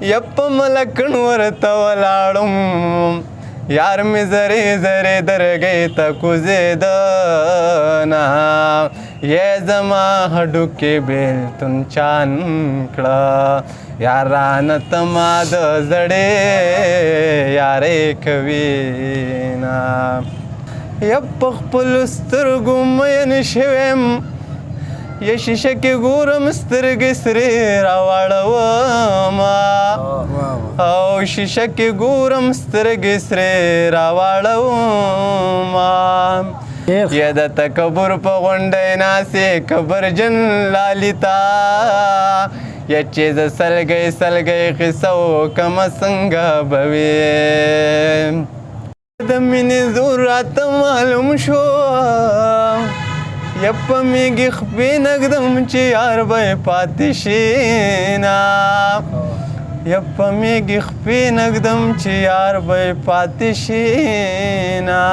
یپ ملکن ورته ولاړم یار مې زرې زرې درګۍ ته کوزېدنه یې زما هډوکې بېلتون چان کړه یار رانه ته ما د زړې یارې کوینه یپ په خپلو سترګو مین شویم یا شیشه کې ګورم سترګې سرې راواړومه او شیشه کې ګورم سترګې سرې راواړومه یا د تکبر په غونډۍ ناسې کبرجن لالیتا یا چې زه سلګۍ سلګۍ قصه وکړمه څنګه به وي د مینې زور راته معلوم شو یپ میږي خپې نږدم چې یار به یې پاتې شي نه یپ میږي خپې نږدم چې یار به یې پاتې شي نه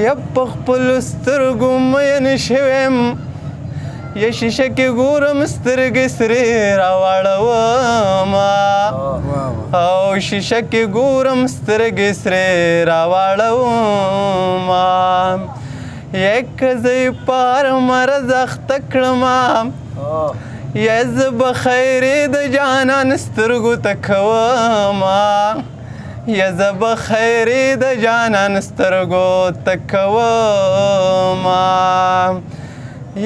یپ په خپلو سترګو مین شویم یا شیشه کې ګورم سترګې سرې راواړومه او شیشه کې ګورم سترګې سرې راواړومه یک زی پار مرز اخته کړمه یا زه به خیرې د جانان سترګو ته کومه یا زه به خیرې د جانان سترګو ته کومه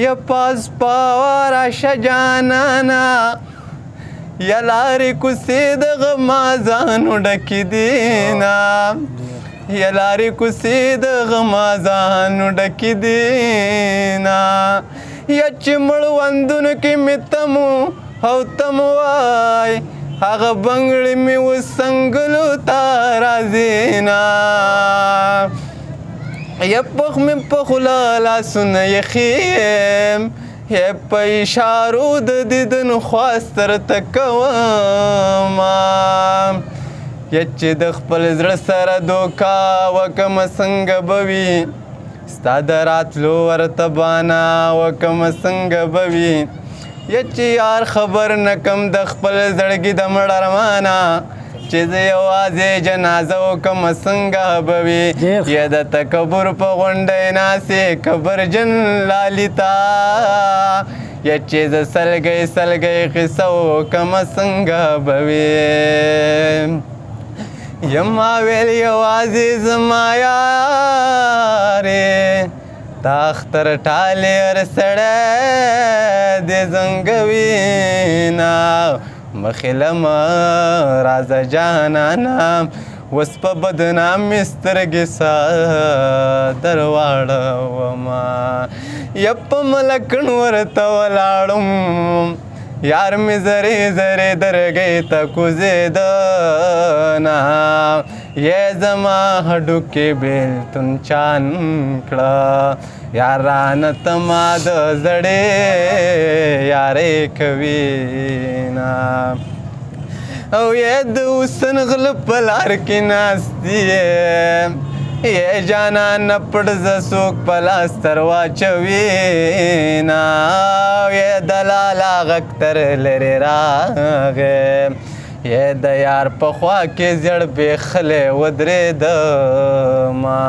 یا پاس پاوا راشه جانانا یا لارې کوڅې د غمازانو ډکې دینه یا لارې کوڅې د غمازانو ډکې دینه یا چې مړوندونو کې مې تمو او تم وای هغه بنګړې مې اوس څنګلو ته راځي نه یا پخ مې په خوله لاسونه یخي یم یا په اشارو د دیدن خواست درته کومه یا چې د خپل زړه سره دوکه وکړمه څنګه به وي ستا د راتلو ورته بانه وکړمه څنګه به وي یا چې یار خبر نه کم د خپل زړګي د مړ ارمانه چې زه یوازې جنازه وکړمه څنګه به وي یا د تکبر په غونډۍ ناسې کبرجن لالیتا یا چې زه سلګۍ سلګۍ قصه وکړمه څنګه به وي یما ویل یوازې زما یارې تا اختر ټالې هر سړی دې زنګوینه مخې له مه راځه جانانه اوس په بدنامې سترګې در واړومه یا په ملکن ورته ولاړم یار مې زرې زرې درګۍ ته کوزېدنه یې زما هډوکې بېلتون چان کړه یار رانه ته ما د زړې یارې کوینه او یې د حسن غله په لار کې ناستې یې جانانه پټ زه څوک په لاس تر واچوینه او یې د لالا غږ تر لرې راغی یې د یار په خوا کې زړ بېخلی ودرېدمه